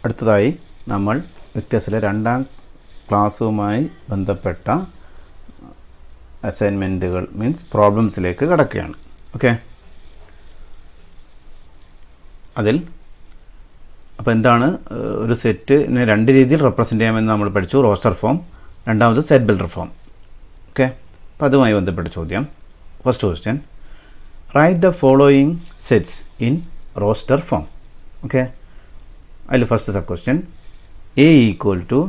അടുത്തതായി നമ്മൾ വിക്ടേഴ്സിലെ 2ാം ക്ലാസ്സുമായി ബന്ധപ്പെട്ട അസൈൻമെൻറ്റുകൾ മീൻസ് പ്രോബ്ലംസിലേക്ക് കടക്കുകയാണ്. ഓക്കെ, അതിൽ അപ്പോൾ എന്താണ് ഒരു സെറ്റിനെ 2 രീതിയിൽ റെപ്രസെൻ്റ് ചെയ്യാമെന്ന് നമ്മൾ പഠിച്ചു. റോസ്റ്റർ ഫോം, രണ്ടാമത് സെറ്റ് ബിൽഡർ ഫോം. ഓക്കെ, അപ്പോൾ അതുമായി ബന്ധപ്പെട്ട ചോദ്യം. First question, write the following sets in roster form. Okay, അതിൽ first sub question, A equal to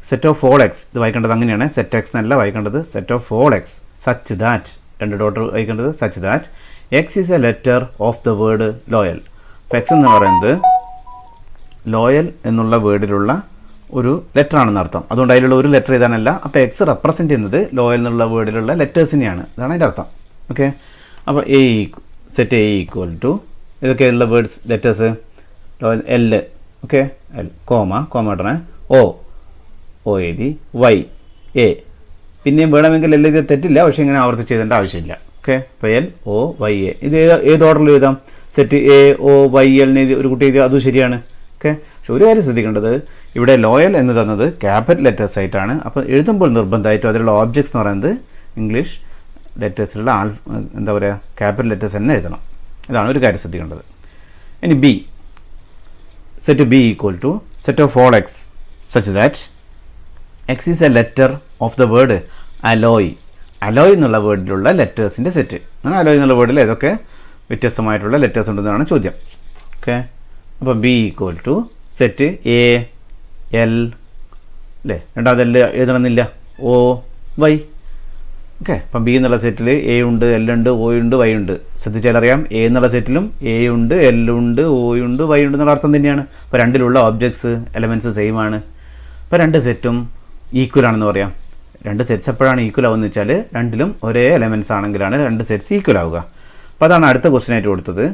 set of all x. ഇത് വായിക്കേണ്ടത് അങ്ങനെയാണ്, സെറ്റ് എക്സ് എന്നല്ല വായിക്കേണ്ടത്, set of all X such that, 2 dot വായിക്കേണ്ടത് such that X is a letter of the word loyal. അപ്പോൾ x എന്ന് പറയുന്നത് ലോയൽ എന്നുള്ള വേർഡിലുള്ള ഒരു ലെറ്റർ ആണെന്ന് അർത്ഥം. അതുകൊണ്ട് അതിലുള്ള ഒരു ലെറ്റർ എഴുതാനല്ല. അപ്പോൾ എക്സ് റെപ്രസെൻ്റ് ചെയ്യുന്നത് ലോയൽ എന്നുള്ള വേർഡിലുള്ള ലെറ്റേഴ്സിനെയാണ്. അതാണ് അതിൻ്റെ അർത്ഥം. ഓക്കെ, അപ്പോൾ സെറ്റ് എ ഈക്വൽ ടു ഇതൊക്കെയുള്ള words letters L. Okay, L comma ഇടണേ, ഓ എഴുതി, വൈ എ. പിന്നെയും വേണമെങ്കിൽ എൽ എഴുതിയാൽ തെറ്റില്ല, പക്ഷേ ഇങ്ങനെ ആവർത്തിച്ച് എഴുതേണ്ട ആവശ്യമില്ല. ഓക്കെ, അപ്പോൾ എൽ ഒ വൈ എ. ഇത് ഏത് ഓർഡറിൽ എഴുതാം? Set A O Y L ഒരു കുട്ടി എഴുതി, അതും ശരിയാണ്. ഓക്കെ, പക്ഷെ ഒരു കാര്യം ശ്രദ്ധിക്കേണ്ടത്, ഇവിടെ ലോയൽ എന്ന് തന്നത് ക്യാപിറ്റൽ ലെറ്റേഴ്സ് ആയിട്ടാണ്. അപ്പോൾ എഴുതുമ്പോൾ നിർബന്ധമായിട്ടും അതിലുള്ള ഓബ്ജക്ട്സ് എന്ന് പറയുന്നത് ഇംഗ്ലീഷ് ലെറ്റേഴ്സിലുള്ള എന്താ പറയുക, ക്യാപിറ്റൽ ലെറ്റേഴ്സ് തന്നെ എഴുതണം. ഇതാണ് ഒരു കാര്യം ശ്രദ്ധിക്കേണ്ടത്. ഇനി B, set B equal to set of all X such that X is a letter of the word alloy. Alloy എന്നുള്ള വേർഡിലുള്ള ലെറ്റേഴ്സിൻ്റെ സെറ്റ്. അങ്ങനെ അലോയ് എന്നുള്ള വേർഡിൽ ഏതൊക്കെ വ്യത്യസ്തമായിട്ടുള്ള ലെറ്റേഴ്സ് ഉണ്ടെന്നാണ് ചോദ്യം. ഓക്കെ, അപ്പോൾ B equal to set A L അല്ലേ, രണ്ടാമത് എൽ എഴുതണമെന്നില്ല, ഒ വൈ. ഓക്കെ, അപ്പം ബി എന്നുള്ള സെറ്റിൽ എ ഉണ്ട്, എൽ ഉണ്ട്, ഒ ഉണ്ട്, വൈ ഉണ്ട്. ശ്രദ്ധിച്ചാൽ അറിയാം, എ എന്നുള്ള സെറ്റിലും എ ഉണ്ട്, എൽ ഉണ്ട്, ഒ ഉണ്ട്, വൈ ഉണ്ട് എന്നുള്ള അർത്ഥം തന്നെയാണ്. അപ്പോൾ രണ്ടിലുള്ള ഓബ്ജക്ട്സ് എലമെൻറ്റ്സ് സെയിം ആണ്. അപ്പോൾ 2 സെറ്റും ഈക്വൽ ആണെന്ന് പറയാം. 2 സെറ്റ്സ് എപ്പോഴാണ് ഈക്വൽ ആവുമെന്ന് വെച്ചാൽ രണ്ടിലും ഒരേ എലമെൻറ്റ്സ് ആണെങ്കിലാണ് 2 സെറ്റ്സ് ഈക്വൽ ആവുക. അപ്പോൾ അതാണ് അടുത്ത ക്വസ്റ്റ്യൻ ആയിട്ട് കൊടുത്തത്.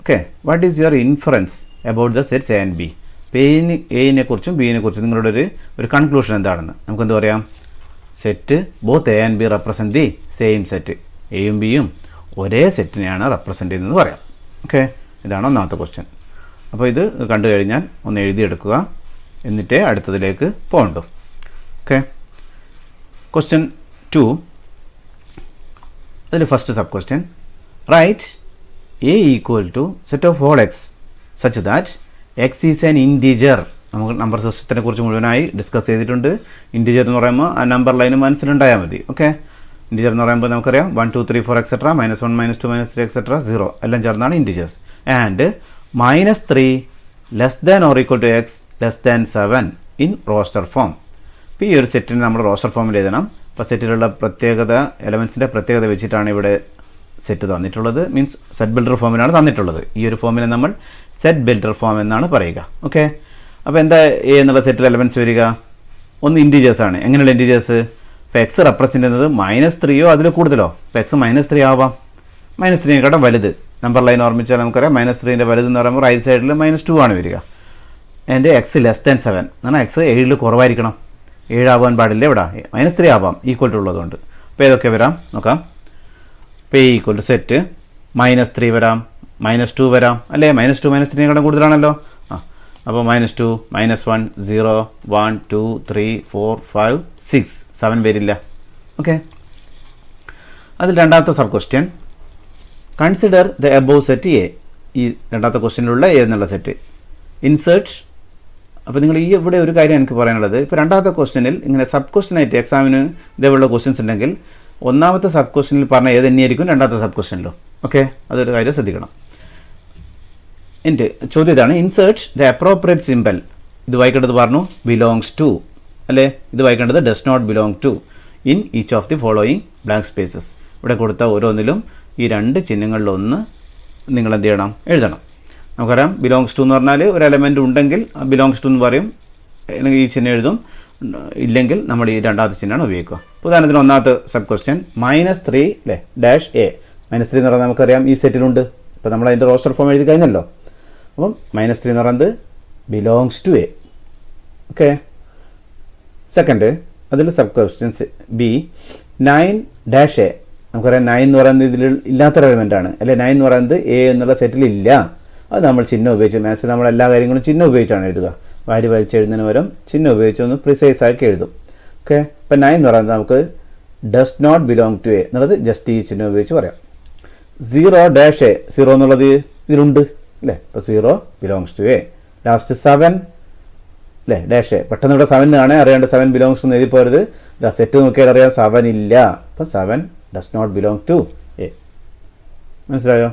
Okay, what is your inference about the sets A and B? എയിനെ കുറിച്ചും ബിനെ കുറിച്ചും നിങ്ങളുടെ ഒരു കൺക്ലൂഷൻ എന്താണെന്ന് നമുക്കെന്ത് പറയാം? Set both A and B represent the same set. എയും ബിയും ഒരേ സെറ്റിനെയാണ് റെപ്രസെൻറ്റ് ചെയ്യുന്നത് പറയാം. ഓക്കെ, ഇതാണ് ഒന്നാമത്തെ ക്വസ്റ്റ്യൻ. അപ്പോൾ ഇത് കണ്ടു കഴിഞ്ഞാൽ ഒന്ന് എഴുതിയെടുക്കുക, എന്നിട്ടേ അടുത്തതിലേക്ക് പോകണ്ടു. ഓക്കെ, ക്വസ്റ്റ്യൻ 2, അതിൽ first sub question, right A equal to set of all X such that X is an integer. നമുക്ക് നമ്പർ സിസ്റ്റത്തിനെ കുറിച്ച് മുഴുവനായി ഡിസ്കസ് ചെയ്തിട്ടുണ്ട്. ഇൻറ്റീജർ എന്ന് പറയുമ്പോൾ ആ നമ്പർ ലൈന് മനസ്സിലുണ്ടായാൽ മതി. ഓക്കെ, ഇൻറ്റീജർ എന്ന് പറയുമ്പോൾ നമുക്കറിയാം 1 2 3 4 എക്സെട്ര -1 -2 -3 എക്സെട്ര 0 എല്ലാം ചേർന്നാണ് integers. And -3 less than or equal to X less than 7 in roster form. അപ്പോൾ ഈ ഒരു സെറ്റിന് നമ്മൾ റോസ്റ്റർ ഫോമിൽ എഴുതണം. അപ്പോൾ സെറ്റിലുള്ള പ്രത്യേകത, എലമെൻസിൻ്റെ പ്രത്യേകത വെച്ചിട്ടാണ് ഇവിടെ സെറ്റ് തന്നിട്ടുള്ളത്. മീൻസ് സെറ്റ് ബിൽഡർ ഫോമിലാണ് തന്നിട്ടുള്ളത്. ഈ ഒരു ഫോമിനെ നമ്മൾ സെറ്റ് ബിൽഡർ ഫോം എന്നാണ് പറയുക. ഓക്കെ, അപ്പോൾ എന്താ എ എന്നുള്ള സെറ്റിൽ എലമെൻറ്റ്സ് വരിക? ഒന്ന് ഇൻറ്റീജേഴ്സ് ആണ്. എങ്ങനെയുള്ള ഇൻറ്റീജേഴ്സ്? ഇപ്പോൾ എക്സ് റെപ്രസെൻ്റ് ചെയ്യുന്നത് -3യോ അതിൽ കൂടുതലോ? ഇപ്പോൾ എക്സ് -3 ആവാം, -3നെക്കാട്ടും വലുത്. നമ്പർ ലൈൻ ഓർമ്മിച്ചാൽ നമുക്കറിയാം -3ൻ്റെ വലുത് എന്ന് പറയുമ്പോൾ റൈറ്റ് സൈഡിൽ -2 ആണ് വരിക. എൻ്റെ എക്സ് ലെസ് ദാൻ 7 എന്നാൽ എക്സ് 7 കുറവായിരിക്കണം. 7 ആവാൻ പാടില്ല, ഇവിടെ -3 ആവാം ഈക്വൽ ടു ഉള്ളതുകൊണ്ട്. അപ്പോൾ ഏതൊക്കെ വരാം നോക്കാം. ഇപ്പോൾ എ ഈക്വൽ ടു സെറ്റ് -3 വരാം, -2 വരാം അല്ലേ? -2 -3നെക്കാളും കൂടുതലാണല്ലോ. അപ്പോൾ -2 -1 0 1 2 3 4 5 6 7 വരില്ല. ഓക്കെ, അതിൽ രണ്ടാമത്തെ sub question, consider the above set A. ഈ രണ്ടാമത്തെ ക്വസ്റ്റ്യനിലുള്ള എ എന്നുള്ള സെറ്റ് ഇൻസേർട്ട്. അപ്പോൾ നിങ്ങൾ ഈ ഇവിടെ ഒരു കാര്യം എനിക്ക് പറയാനുള്ളത്, ഇപ്പോൾ രണ്ടാമത്തെ ക്വസ്റ്റ്യനിൽ ഇങ്ങനെ സബ് ക്വസ്റ്റ്യൻ ആയിട്ട് എക്സാമിന് ഇതേപോലുള്ള ക്വസ്റ്റ്യൻസ് ഉണ്ടെങ്കിൽ ഒന്നാമത്തെ സബ് ക്വസ്റ്റ്യനിൽ പറഞ്ഞ ഏത് തന്നെയായിരിക്കും രണ്ടാമത്തെ സബ് ക്വസ്റ്റ്യനിലും. ഓക്കെ, അതൊരു കാര്യം ശ്രദ്ധിക്കണം. എൻ്റെ ചോദ്യം ഇതാണ്, ഇൻസേർട്ട് ദ അപ്രോപ്രിയേറ്റ് സിമ്പൽ. ഇത് വായിക്കേണ്ടത് പറഞ്ഞു ബിലോങ്സ് ടു അല്ലേ? ഇത് വായിക്കേണ്ടത് does not belong to in each of the following blank spaces. ഇവിടെ കൊടുത്ത ഓരോന്നിലും ഈ 2 ചിഹ്നങ്ങളിലൊന്ന് നിങ്ങൾ എന്ത് ചെയ്യണം? എഴുതണം. നമുക്കറിയാം ബിലോങ്സ് ടു എന്ന് പറഞ്ഞാൽ ഒരു എലമെൻറ്റ് ഉണ്ടെങ്കിൽ ബിലോങ്സ് ടു എന്ന് പറയും, ഈ ചിഹ്നം എഴുതും. ഇല്ലെങ്കിൽ നമ്മൾ ഈ രണ്ടാമത്തെ ചിഹ്നമാണ് ഉപയോഗിക്കുക. ഉദാഹരണത്തിന് ഒന്നാമത്തെ സബ് ക്വസ്റ്റ്യൻ -3 അല്ലേ ഡാഷ് എ. -3 എന്ന് പറഞ്ഞാൽ നമുക്കറിയാം ഈ സെറ്റിലുണ്ട്. ഇപ്പോൾ നമ്മൾ അതിൻ്റെ റോസ്റ്റർ ഫോം എഴുതി കഴിഞ്ഞല്ലോ. അപ്പം -3 എന്ന് പറയുന്നത് belongs to A. Okay, second അതിൽ sub questions B 9 dash A. നമുക്കറിയാം 9 എന്ന് പറയുന്നത് ഇതിൽ ഇല്ലാത്തൊരു എലമെൻ്റാണ് അല്ലേ? 9 എന്ന് പറയുന്നത് എ എന്നുള്ള സെറ്റിൽ ഇല്ല. അത് നമ്മൾ ചിഹ്നം ഉപയോഗിച്ച് മാത്സ് നമ്മൾ എല്ലാ കാര്യങ്ങളും ചിഹ്നം ഉപയോഗിച്ചാണ് എഴുതുക. വാരി വലിച്ചെഴുതുന്നതിന് പകരം ചിഹ്നം ഉപയോഗിച്ച് ഒന്ന് പ്രിസൈസ് ആക്കി എഴുതും. ഓക്കെ. ഇപ്പം 9 എന്ന് പറയുന്നത് നമുക്ക് does not belong to A എന്നുള്ളത് ജസ്റ്റ് ഈ ചിഹ്നം ഉപയോഗിച്ച് പറയാം. 0 ഡാഷ് എ, 0 എന്നുള്ളത് ഇതിലുണ്ട് അല്ലേ. അപ്പോൾ 0 ബിലോങ്സ് ടു എ. ലാസ്റ്റ് 7 അല്ലേ ഡാഷ് എ, പെട്ടെന്ന് ഇവിടെ 7 കാണാൻ അറിയാണ്ട് 7 ബിലോങ്സ് എന്ന് എഴുതി പോരുത്. സെറ്റ് നോക്കിയാൽ അറിയാം 7 ഇല്ല. അപ്പോൾ 7 does not belong to A. മനസ്സിലായോ?